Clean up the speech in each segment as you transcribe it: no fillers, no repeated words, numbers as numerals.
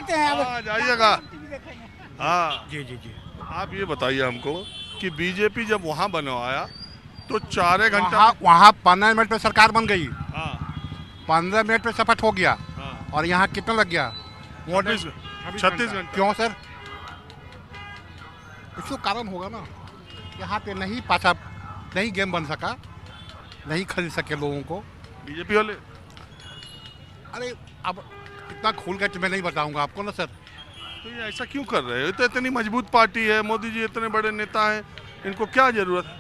जाते हैं। हाँ, जाइएगा। हाँ जी जी जी। आप ये बताइए हमको कि बीजेपी जब वहाँ बनवाया तो 4 घंटा वहाँ वहाँ 15 मिनट में सरकार बन गई, हाँ 15 मिनट में शपथ हो गया। हाँ और यहाँ कितना लग गया? 36 घंटा। क्यों सर? इसको कारण होगा ना, यहाँ पे नहीं पासा, नहीं गेम बन सका, नहीं खरीद सके लोगों को। बीजेपी वाले अरे अब इतना खोल कर तो मैं नहीं बताऊंगा आपको ना सर। तो ये ऐसा क्यों कर रहे हो? तो इतनी मजबूत पार्टी है, मोदी जी इतने बड़े नेता हैं, इनको क्या जरूरत है?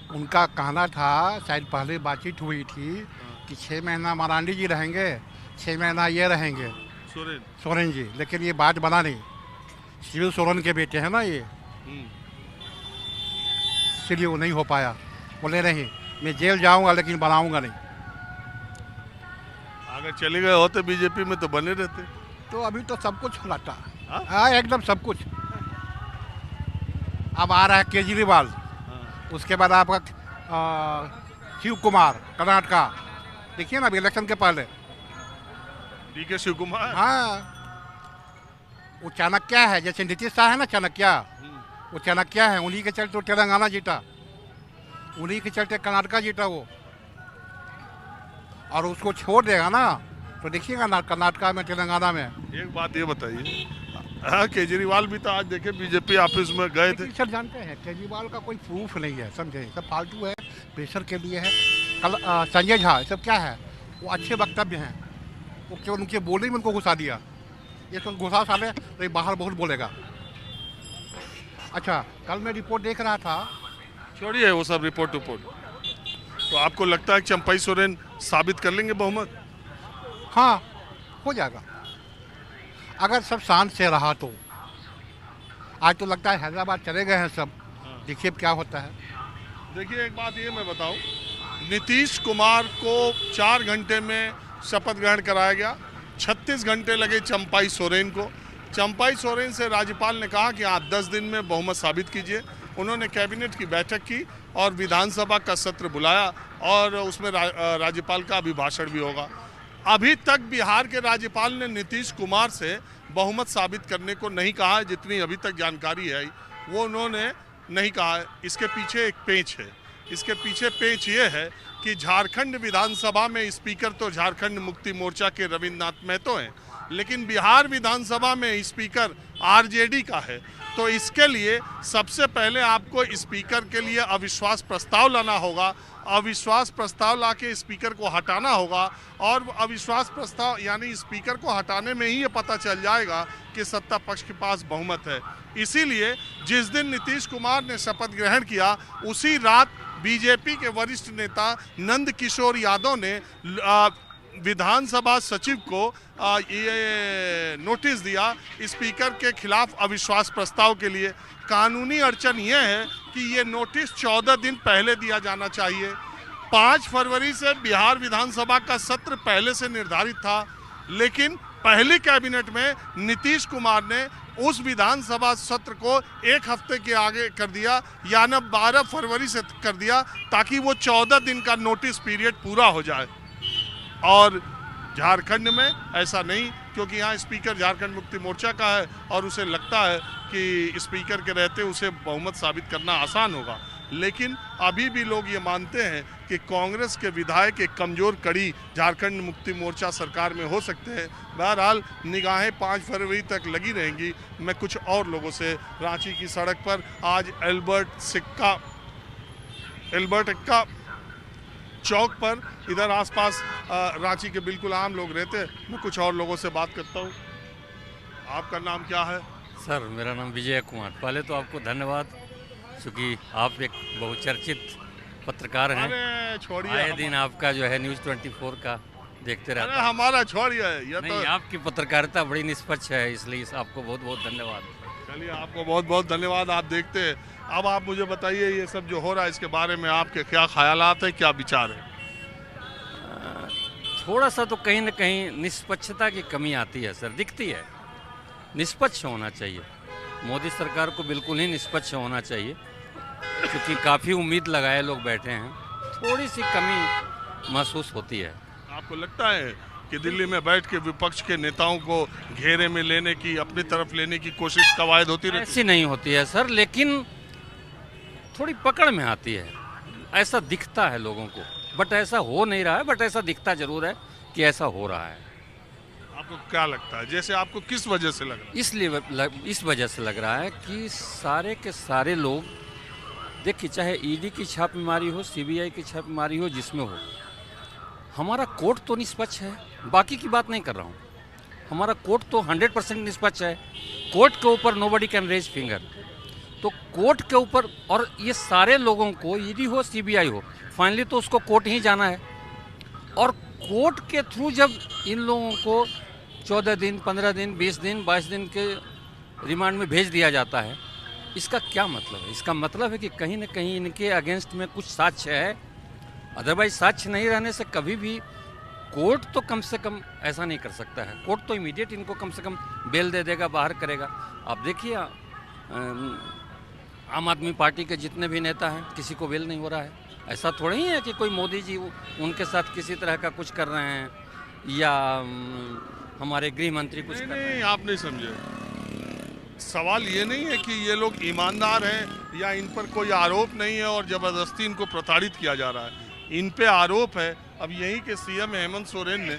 उनका कहना था, शायद पहले बातचीत हुई थी कि 6 महीना मारांडी जी रहेंगे, 6 महीना ये रहेंगे सोरेन जी, लेकिन ये बात बना नहीं। शिव सोरेन के बेटे हैं ना ये, इसलिए वो नहीं हो पाया। बोले नहीं मैं जेल जाऊंगा लेकिन बनाऊंगा नहीं। अगर चले गए होते बीजेपी में तो बने रहते। तो अभी तो सब कुछ खुलाता हाँ? हाँ एकदम सब कुछ। अब आ रहा है केजरीवाल, उसके बाद आपका शिव कुमार कर्नाटका। देखिए ना अभी इलेक्शन के पहले डीके शिव कुमार। हाँ वो चाणक्य है, जैसे नीतीश शाह है ना चाणक्य, वो चाणक्य है। उन्हीं के चलते तो तेलंगाना जीता, उन्हीं के चलते कर्नाटका जीता वो। और उसको छोड़ देगा ना तो देखिएगा ना कर्नाटका में तेलंगाना में। एक बात ये बताइए, हाँ केजरीवाल भी तो आज देखे बीजेपी ऑफिस में गए थे। सर जानते हैं केजरीवाल का कोई प्रूफ नहीं है, समझे, सब फालतू है, प्रेशर के लिए है। कल संजय झा सब क्या है, वो अच्छे वक्तव्य हैं, वो केवल उनके बोले में उनको घुसा दिया। ये तो घुसा साले तो ये बाहर बहुत बोलेगा। अच्छा कल मैं रिपोर्ट देख रहा था। छोड़िए वो सब रिपोर्ट उपोर्ट। तो आपको लगता है कि चंपई सोरेन साबित कर लेंगे बहुमत? हाँ हो जाएगा अगर सब शांत से रहा तो। आज तो लगता है हैदराबाद चले गए हैं सब, देखिए क्या होता है। देखिए एक बात ये मैं बताऊं, नीतीश कुमार को 4 घंटे में शपथ ग्रहण कराया गया, 36 घंटे लगे चंपाई सोरेन को। चंपाई सोरेन से राज्यपाल ने कहा कि आप 10 दिन में बहुमत साबित कीजिए। उन्होंने कैबिनेट की बैठक की और विधानसभा का सत्र बुलाया और उसमें राज्यपाल का अभिभाषण भी होगा। अभी तक बिहार के राज्यपाल ने नीतीश कुमार से बहुमत साबित करने को नहीं कहा है, जितनी अभी तक जानकारी है वो उन्होंने नहीं कहा है। इसके पीछे एक पेंच है, इसके पीछे पेंच ये है कि झारखंड विधानसभा में स्पीकर तो झारखंड मुक्ति मोर्चा के रविन्द्रनाथ महतो हैं, लेकिन बिहार विधानसभा में स्पीकर आरजेडी का है। तो इसके लिए सबसे पहले आपको स्पीकर के लिए अविश्वास प्रस्ताव लाना होगा, अविश्वास प्रस्ताव लाके स्पीकर को हटाना होगा और अविश्वास प्रस्ताव यानी स्पीकर को हटाने में ही ये पता चल जाएगा कि सत्ता पक्ष के पास बहुमत है। इसीलिए जिस दिन नीतीश कुमार ने शपथ ग्रहण किया उसी रात बीजेपी के वरिष्ठ नेता नंद किशोर यादव ने विधानसभा सचिव को ये नोटिस दिया स्पीकर के खिलाफ अविश्वास प्रस्ताव के लिए। कानूनी अड़चन ये है कि ये नोटिस 14 दिन पहले दिया जाना चाहिए। 5 फरवरी से बिहार विधानसभा का सत्र पहले से निर्धारित था, लेकिन पहली कैबिनेट में नीतीश कुमार ने उस विधानसभा सत्र को 1 हफ्ते के आगे कर दिया, यानी 12 फरवरी से कर दिया, ताकि वो 14 दिन का नोटिस पीरियड पूरा हो जाए। और झारखंड में ऐसा नहीं, क्योंकि यहाँ स्पीकर झारखंड मुक्ति मोर्चा का है और उसे लगता है कि स्पीकर के रहते उसे बहुमत साबित करना आसान होगा। लेकिन अभी भी लोग ये मानते हैं कि कांग्रेस के विधायक एक कमज़ोर कड़ी झारखंड मुक्ति मोर्चा सरकार में हो सकते हैं। बहरहाल निगाहें 5 फरवरी तक लगी रहेंगी। मैं कुछ और लोगों से रांची की सड़क पर आज एल्बर्ट एक्का चौक पर इधर आसपास रांची के बिल्कुल आम लोग रहते हैं, मैं कुछ और लोगों से बात करता हूँ। आपका नाम क्या है? सर मेरा नाम विजय कुमार। पहले तो आपको धन्यवाद, क्योंकि आप एक बहुचर्चित पत्रकार हैं। अरे छोड़िए, आए दिन आपका जो है न्यूज़ 24 का देखते रहते हैं। हमारा छोड़िए, ये नहीं, तो आपकी पत्रकारिता बड़ी निष्पक्ष है, इसलिए आपको बहुत बहुत धन्यवाद। चलिए आपको बहुत बहुत धन्यवाद, आप देखते हैं। अब आप मुझे बताइए ये सब जो हो रहा है इसके बारे में आपके क्या ख्यालात है, क्या विचार है? थोड़ा सा तो कहीं ना कहीं निष्पक्षता की कमी आती है सर, दिखती है। निष्पक्ष होना चाहिए, मोदी सरकार को बिल्कुल ही निष्पक्ष होना चाहिए, क्योंकि काफ़ी उम्मीद लगाए लोग बैठे हैं, थोड़ी सी कमी महसूस होती है। आपको लगता है कि दिल्ली में बैठ के विपक्ष के नेताओं को घेरे में लेने की, अपनी तरफ लेने की कोशिश कवायद होती रहती ऐसी नहीं होती है सर, लेकिन थोड़ी पकड़ में आती है, ऐसा दिखता है लोगों को, बट ऐसा हो नहीं रहा है, बट ऐसा दिखता जरूर है कि ऐसा हो रहा है। आपको क्या लगता है, जैसे आपको किस वजह से लग रहा है? इसलिए इस वजह से लग रहा है कि सारे के सारे लोग, देखिए चाहे ईडी की छापेमारी हो, सीबीआई की छापेमारी हो, जिसमें हो, हमारा कोर्ट तो निष्पक्ष है, बाकी की बात नहीं कर रहा हूँ, हमारा कोर्ट तो 100% निष्पक्ष है। कोर्ट के ऊपर नोबडी कैन रेज फिंगर, तो कोर्ट के ऊपर, और ये सारे लोगों को, ईडी हो सीबीआई हो, फाइनली तो उसको कोर्ट ही जाना है, और कोर्ट के थ्रू जब इन लोगों को 14 दिन, 15 दिन, 20 दिन, 22 दिन के रिमांड में भेज दिया जाता है, इसका क्या मतलब है? इसका मतलब है कि कहीं ना कहीं इनके अगेंस्ट में कुछ साक्ष्य है, अदरवाइज साक्ष्य नहीं रहने से कभी भी कोर्ट तो कम से कम ऐसा नहीं कर सकता है। कोर्ट तो इमीडिएट इनको कम से कम बेल दे देगा, बाहर करेगा। आप देखिए आम आदमी पार्टी के जितने भी नेता हैं, किसी को बेल नहीं हो रहा है। ऐसा थोड़ा ही है कि कोई मोदी जी उनके साथ किसी तरह का कुछ कर रहे हैं, या हमारे गृह मंत्री कुछ कर रहे हैं। नहीं, आप नहीं समझे। सवाल ये नहीं है कि ये लोग ईमानदार हैं या इन पर कोई आरोप नहीं है और ज़बरदस्ती इनको प्रताड़ित किया जा रहा है। इन पे आरोप है। अब यहीं के सीएम हेमंत सोरेन ने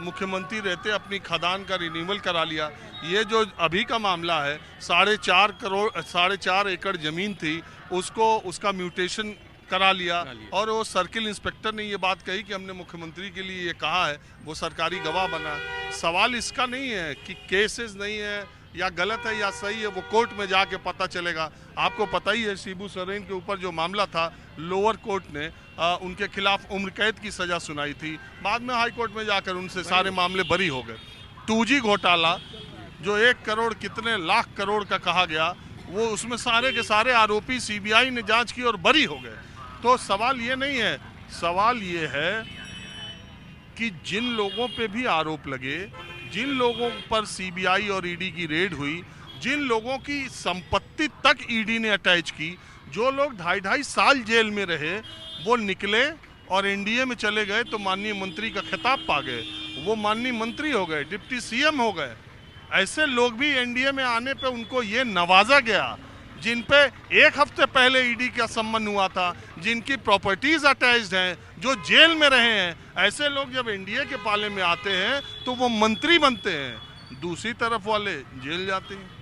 मुख्यमंत्री रहते अपनी खदान का रिन्यूअल करा लिया। ये जो अभी का मामला है, 4.5 एकड़ ज़मीन थी, उसका म्यूटेशन करा लिया, और वो सर्किल इंस्पेक्टर ने ये बात कही कि हमने मुख्यमंत्री के लिए ये कहा है, वो सरकारी गवाह बना। सवाल इसका नहीं है कि केसेस नहीं है या गलत है या सही है, वो कोर्ट में जाके पता चलेगा। आपको पता ही है शिबू सोरेन के ऊपर जो मामला था, लोअर कोर्ट ने उनके खिलाफ उम्र कैद की सज़ा सुनाई थी, बाद में हाई कोर्ट में जाकर उनसे सारे मामले बरी हो गए। 2G घोटाला जो 1 करोड़ कितने लाख करोड़ का कहा गया, वो उसमें सारे के सारे आरोपी सीबीआई ने जांच की और बरी हो गए। तो सवाल ये नहीं है, सवाल ये है कि जिन लोगों पे भी आरोप लगे, जिन लोगों पर सीबीआई और ईडी की रेड हुई, जिन लोगों की संपत्ति तक ईडी ने अटैच की, जो लोग 2.5 साल जेल में रहे, वो निकले और एनडीए में चले गए तो माननीय मंत्री का खिताब पा गए, वो माननीय मंत्री हो गए, डिप्टी सीएम हो गए। ऐसे लोग भी एनडीए में आने पे उनको ये नवाजा गया जिन पे 1 हफ्ते पहले ईडी का सम्मन हुआ था, जिनकी प्रॉपर्टीज अटैच्ड हैं, जो जेल में रहे हैं। ऐसे लोग जब एनडीए के पाले में आते हैं तो वो मंत्री बनते हैं, दूसरी तरफ वाले जेल जाते हैं।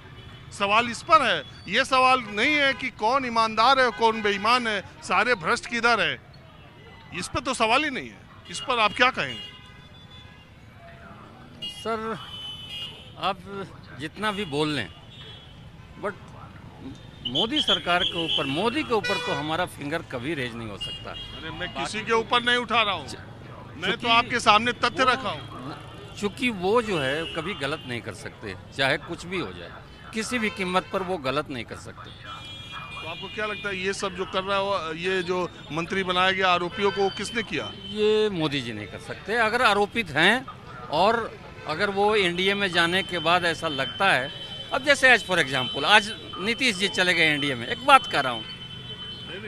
सवाल इस पर है, ये सवाल नहीं है कि कौन ईमानदार है कौन बेईमान है, सारे भ्रष्ट किधर है, इस पर तो सवाल ही नहीं है। इस पर आप क्या कहेंगे? सर आप जितना भी बोल लें, बट मोदी सरकार के ऊपर, मोदी के ऊपर तो हमारा फिंगर कभी रेज नहीं हो सकता। अरे मैं किसी के ऊपर नहीं उठा रहा हूँ, मैं तो आपके सामने तथ्य रखा हूँ। चूँकि वो जो है कभी गलत नहीं कर सकते, चाहे कुछ भी हो जाए, किसी भी कीमत पर वो गलत नहीं कर सकते। तो आपको क्या लगता है ये सब जो कर रहा हो, ये जो मंत्री बनाया गया आरोपियों को, किसने किया? ये मोदी जी नहीं कर सकते। अगर आरोपित हैं और अगर वो एनडीए में जाने के बाद ऐसा लगता है, अब जैसे एज फॉर एग्जाम्पल आज नीतीश जी चले गए एनडीए में, एक बात कर रहा हूँ,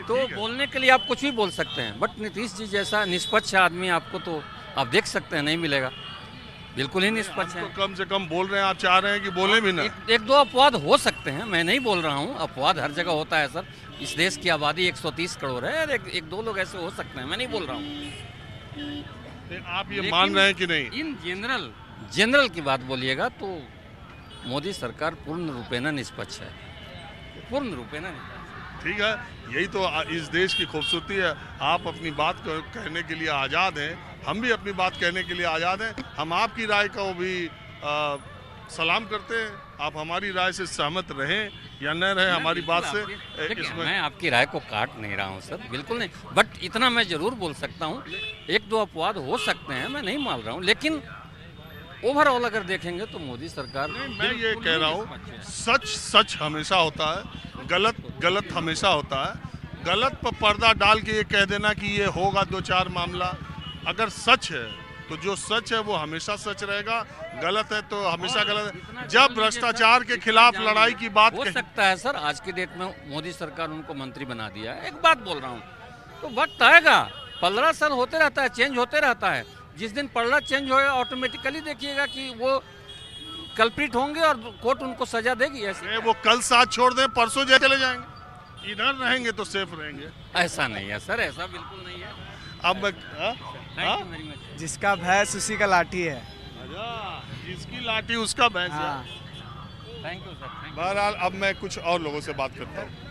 तो बोलने के लिए आप कुछ भी बोल सकते हैं, बट नीतीश जी जैसा निष्पक्ष आदमी आपको तो आप देख सकते हैं नहीं मिलेगा, बिल्कुल ही निष्पक्ष है। तो कम से कम बोल रहे हैं, आप चाह रहे हैं कि बोले भी ना। एक दो अपवाद हो सकते हैं, मैं नहीं बोल रहा हूँ, अपवाद हर जगह होता है सर। इस देश की आबादी 130 करोड़ है, एक दो लोग ऐसे हो सकते हैं, मैं नहीं बोल रहा हूँ। आप ये मान रहे हैं कि नहीं? इन जनरल की बात बोलिएगा तो मोदी सरकार पूर्ण रूपेण निष्पक्ष है, पूर्ण रूपेण निष्पक्ष। ठीक है, यही तो इस देश की खूबसूरती है। आप अपनी बात कहने के लिए आज़ाद हैं, हम भी अपनी बात कहने के लिए आज़ाद हैं। हम आपकी राय को भी सलाम करते हैं, आप हमारी राय से सहमत रहें या न रहें हमारी बात से। इसमें मैं आपकी राय को काट नहीं रहा हूं सर, बिल्कुल नहीं, बट इतना मैं जरूर बोल सकता हूं, एक दो अपवाद हो सकते हैं, मैं नहीं मान रहा हूं, लेकिन ओवरऑल अगर देखेंगे तो मोदी सरकार। मैं ये कह रहा हूँ, सच सच हमेशा होता है, गलत गलत हमेशा होता है। गलत पर पर्दा डाल के ये कह देना कि ये होगा 2-4 मामला, अगर सच है तो जो सच है वो हमेशा सच रहेगा, गलत है तो हमेशा गलत है। जब भ्रष्टाचार के खिलाफ लड़ाई की बात हो सकता है सर, आज की डेट में मोदी सरकार उनको मंत्री बना दिया है, एक बात बोल रहा हूँ, तो वक्त आएगा, 15 साल होते रहता है, चेंज होते रहता है, जिस दिन पलड़ा चेंज होगा ऑटोमेटिकली देखिएगा कि वो कल्प्रिट होंगे और कोर्ट उनको सजा देगी। ऐसे वो कल साथ छोड़ दें, परसों जेल चले जाएंगे, इधर रहेंगे तो सेफ रहेंगे। ऐसा नहीं है सर, ऐसा बिल्कुल नहीं है। अब मैं थैंक यू वेरी मच। जिसका भैंस उसी का लाठी है। अच्छा, जिसकी लाठी उसका भैंस है। Thank you sir. बहरहाल अब मैं कुछ और लोगों से बात करता हूँ।